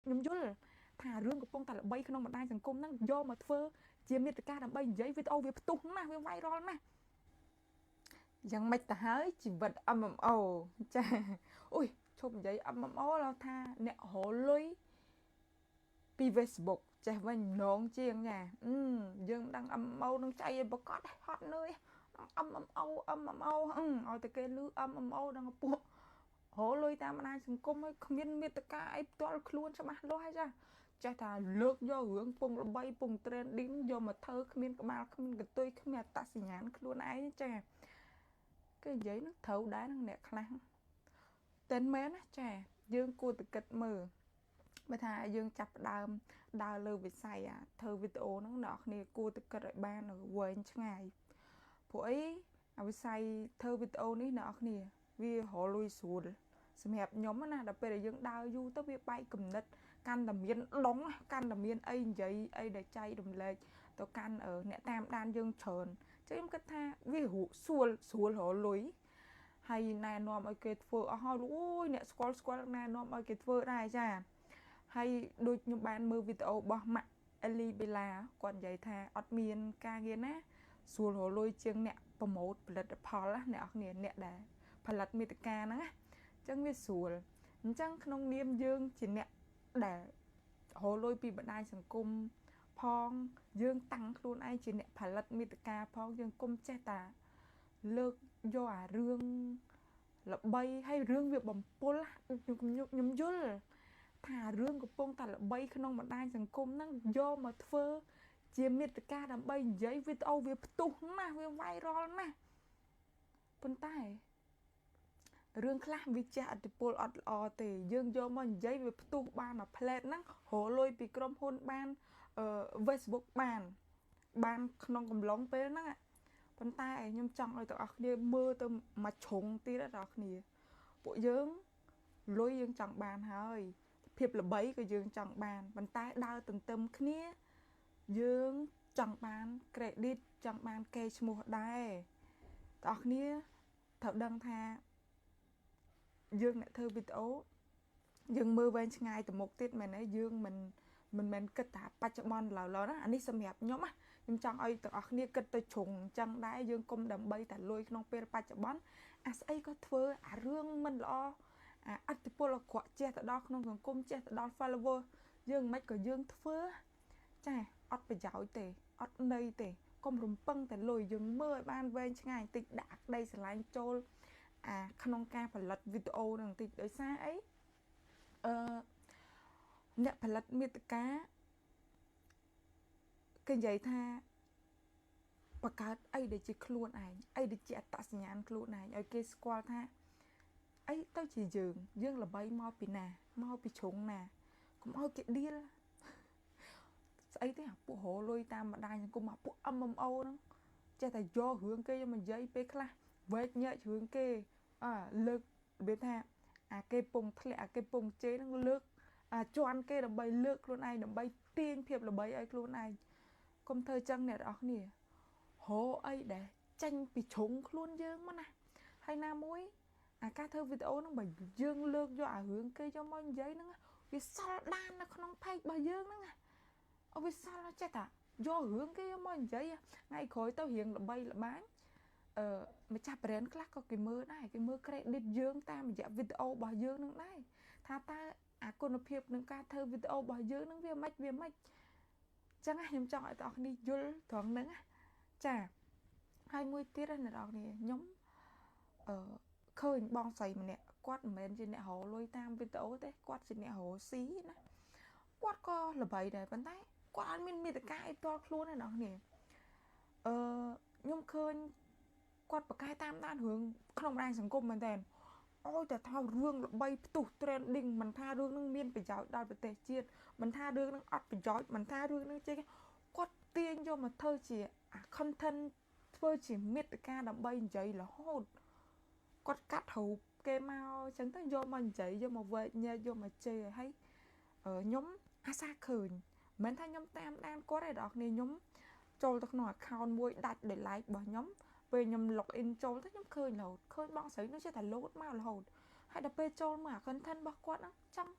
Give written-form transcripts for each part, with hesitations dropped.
ខ្ញុំយល់ថារឿងកំពុងតែល្បីក្នុងបណ្ដាញសង្គមហ្នឹងយកមកធ្វើជាមាតិកាដើម្បីនិយាយវីដេអូវាផ្ទុះណាស់វា viral ណាស់យ៉ាងម៉េចទៅហើយជីវិត MMO ចាអូយឈប់និយាយ MMO ឡើយថាអ្នករលុយពី Facebook ចេះវិញម្ដងជាងចាយើងមិនដឹង MMO នឹងចៃឲ្យប្រកាសហត់នឿយ MMO ឲ្យតែគេលឺ MMO ដល់ពួករលុយតាមបណ្ដាញសង្គមឲ្យគ្មានមេត្តាអីផ្ទាល់ខ្លួនច្បាស់លាស់ហើយចាចេះថាលើកយករឿងពងល្បីពង trending យកមកធ្វើគ្មានក្បាលគ្មានកន្ទុយគ្មានអត្តសញ្ញាណខ្លួនឯងចាគេនិយាយនឹងត្រូវដែរនឹងអ្នកខ្លះតែមែនណាចាយើងគួរតែគិតមើលបើថាយើងចាប់ផ្ដើមដើរលើវិស័យធ្វើវីដេអូហ្នឹងអ្នកនរគ្នាគួរតែគិតឲ្យបានវែងឆ្ងាយព្រោះអីវិស័យធ្វើវីដេអូនេះអ្នកនរគ្នាវារលួយស្រួលសម្រាប់ខ្ញុំណាដល់ពេលដែលយើងដើរយូរទៅវាបែកគំនិតកាន់តែមានដងកាន់តែមានអីនិយាយអីដែលចៃរំលែកទៅកាន់អ្នកតាមដានយើងច្រើនចឹងខ្ញុំគិតថាវាស្រួលរលួយហើយណែនាំឲ្យគេធ្វើអស់ហើយអូយអ្នកស្គាល់ណែនាំឲ្យគេធ្វើដែរចាហើយដូចខ្ញុំបានមើលវីដេអូរបស់ម៉ាក់អេលីបេឡាគាត់និយាយថាអត់មានការងារណាស្រួលរលួយជាងអ្នកប្រម៉ូទផលិតផលណាអ្នកនរអ្នកដែលផលិតមាតិកាហ្នឹងណាអញ្ចឹងវាស្រួលអញ្ចឹងក្នុងនាមយើងជាអ្នកដែលរលួយពីបណ្ដាញសង្គមផងយើងតាំងខ្លួនឯងជាអ្នកផលិតមាតិកាផងយើងគុំចេះតាលើកយកអារឿងល្បីហើយរឿងវាបំពុលខ្ញុំយល់ថារឿងកំពុងតែល្បីក្នុងបណ្ដាញសង្គមហ្នឹងយកមកធ្វើជាមាតិកាដើម្បីនិយាយវីដេអូវាផ្ទុះណាស់វា viral ណាស់ប៉ុន្តែរឿងខ្លះវាជះឥទ្ធិពលអត់ល្អទេយើងយកមកនិយាយវាផ្ទុះបានមួយផ្លែតហ្នឹងរលួយពីក្រុមហ៊ុនបានFacebook បានក្នុងកំឡុងពេលហ្នឹងប៉ុន្តែខ្ញុំចង់ឲ្យទាំងអស់គ្នាមើលទៅមួយជ្រុងទៀតដល់អ្នកគ្នាពួកយើងលុយយើងចង់បានហើយភាពល្បីក៏យើងចង់បានប៉ុន្តែដើរទន្ទឹមគ្នាយើងចង់បាន credit ចង់បានកេរ្តិ៍ឈ្មោះដែរបងប្អូនគ្នាត្រូវដឹងថាយើងអ្នកធ្វើវីដេអូយើងមើលវែងឆ្ងាយទៅមុខទៀតមែនទេយើងមិនមែនគិតថាបច្ចុប្បន្នឡើយណាអានេះសម្រាប់ខ្ញុំណាខ្ញុំចង់ឲ្យទាំងអស់គ្នាគិតទៅជ្រុងអញ្ចឹងដែរយើងគុំដើម្បីតែលុយក្នុងពេលបច្ចុប្បន្នអាស្អីក៏ធ្វើអារឿងមិនល្អអាអត្តពលអាក្រក់ចេះទៅដល់ក្នុងសង្គមចេះទៅដល់ follower យើងមិនក៏យើងធ្វើចាអត់ប្រយោជន៍ទេអត់ន័យទេកុំរំពឹងតែលុយយើងមើលឲ្យបានវែងឆ្ងាយបន្តិចដាក់ក្តីស្រឡាញ់ចូលក្នុងការផលិតវីដេអូនឹងបន្តិចដោយសារអីអ្នកផលិតមាតិកាគេនិយាយថាបង្កើតអីដែលជាខ្លួនឯងអីដែលជាអត្តសញ្ញាណខ្លួនឯងឲ្យគេស្គាល់ថាអីទៅជាយើងល្បីមកពីណាមកពីជ្រុងណាកុំឲ្យគេដៀលស្អីទេអាពួករលុយតាមបណ្ដាញសង្គមអាពួក MMO ហ្នឹងចេះតែយករឿងគេយកមកនិយាយពេលខ្លះវែកញែករឿងគេលើករបៀបថាគេពងធ្លាក់គេពងជេរហ្នឹងលើកជន់គេដើម្បីលើកខ្លួនឯងដើម្បីទាញភាពល្បីឲ្យខ្លួនឯងកុំធ្វើចឹងអ្នកនរគ្នាហៅអីដែរចាញ់ពីជ្រុងខ្លួនយើងមកណាហើយណាមួយការធ្វើវីដេអូហ្នឹងបើយើងលើកយករឿងគេយកមកនិយាយហ្នឹងវាសល់ដាននៅក្នុង page របស់យើងហ្នឹងវាសល់ចេះតាយករឿងគេយកមកនិយាយថ្ងៃក្រោយទៅរៀងល្បីល្បាញម្ចាស់ brand ខ្លះក៏គេមើលដែរគេមើល credit យើងតាមរយៈវីដេអូរបស់យើងនឹងដែរថាតើគុណភាពនឹងការធ្វើវីដេអូរបស់យើងនឹងវាមិនចឹងខ្ញុំចង់ឲ្យបងប្អូននេះយល់ត្រង់ហ្នឹងចាហើយមួយទៀតណាអ្នកនរគ្នាខ្ញុំឃើញបងស្រីម្នាក់គាត់មិនមែនជាអ្នករលុយតាមវីដេអូទេគាត់ជាអ្នករកស៊ីណាគាត់ក៏ល្បីដែរប៉ុន្តែគាត់អត់មានមាតិកាអីផ្ទាល់ខ្លួនទេអ្នកនរគ្នាខ្ញុំឃើញគាត់ប្រកែតាមដានរឿងក្នុងបណ្ដាញសង្គមមែនតើអូយតែថារឿងល្បីផ្ទុះ trending មិនថារឿងនឹងមានប្រយោជន៍ដល់ប្រទេសជាតិមិនថារឿងនឹងអត់ប្រយោជន៍មិនថារឿងនឹងចេះគាត់ទាញយកមកធ្វើជា content ធ្វើជាមាតិកាដើម្បីនិយាយរហូតគាត់កាត់រូបគេមកអញ្ចឹងទៅយកមកនិយាយយកមកវែកញែកយកមកជេរហើយខ្ញុំអាសាឃើញមិនថាខ្ញុំតាមដានគាត់ទេបងប្អូនខ្ញុំចូលទៅក្នុង account មួយដាច់ដោយ like របស់ខ្ញុំពេលខ្ញុំ log in ចូលទៅខ្ញុំឃើញរហូតឃើញបងស្រីនោះចេះតែ load មករហូតហើយដល់ពេលចូលមក content របស់គាត់ហ្នឹងចង់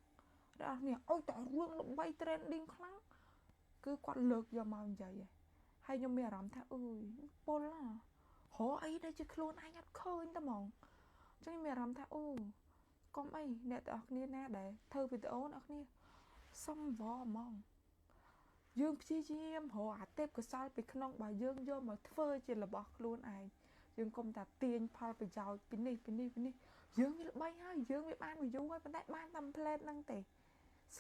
đó nè ôi tao rương lụm bay trending khăn cứ quạt lược giờ màu vậy hay nhung mẹ làm tha ơi bol là họ ấy đây chứ luôn ai nhát khơi ta mong cho nên mẹ làm tha ôi con ấy nè tao nè nè để thơ video nó nè xong vò mong dương chi chi em họ tép cái sao bị khăn bà dương vô mà phơi chỉ là bọt luôn ai dương công ta tiền phao bị giàu pin đi dương như bay ha dương bị ban bị du hay ban ban tầm plan năng tệ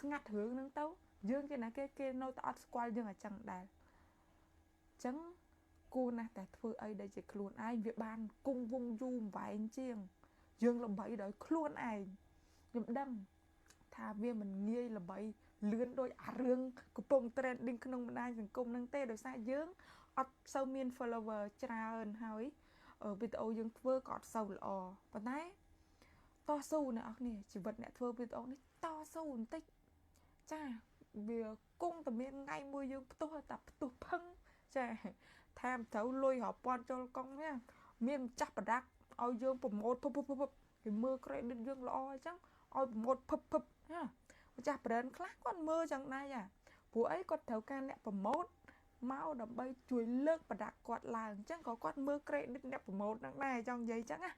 ngặt hướng năng tấu dương cái này cái nô tao squal dương ở chẳng đài chẳng cô nè tại phơi ấy đây chỉ luôn ai việc ban cung vung du vài anh chiêng dương làm bậy đợi luôn ai nhầm đâm thà viên mình nghi là bậy lươn đôi rương của bông trending không mình ai dừng cung năng tê đổi xa dương ọt sâu miên follower tra ơn hỏi ở video dương vơ cọt sâu lò và nãy to sâu nè nè chỉ vật nè vơ video này to sâu tích cha vì cung tầm miên ngay mua dương tôi tập tụt phăng cha tham thấu lôi họ pon cho con nhá miên chắc bà đắc ôi dương bùm một phụp cái mưa credit dương lo chắc ôi một phụp ha chả bền khác con mơ chẳng này à bố ấy con thấu can nè bùm một máu đầm bay chuối lơ bà đặt quạt làng chắc có con mưa credit nè bùm một đằng này trong giấy chắc à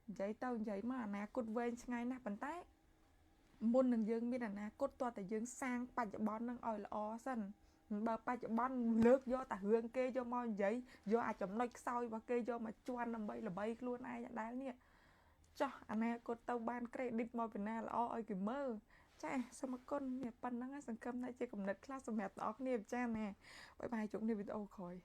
giấy tao giấy mà nè cột về ngay nè bàn tay môn đằng dương biết là nè cột to tại dương sang ba chợ bón đang ỏi là ó sân bà ba chợ bón lướt do tả hương kê cho mò giấy do ai chấm nói sau và kê cho mà choan làm bay là bay luôn ai nhận đá nè cho anh này cột tàu ban credit mò bên này là ó ơi cái mơ cha sao mà con nè pan năng sang cơm này chơi cùng nết class mẹ tóc nè cha nè bye bye chúng nè video khỏi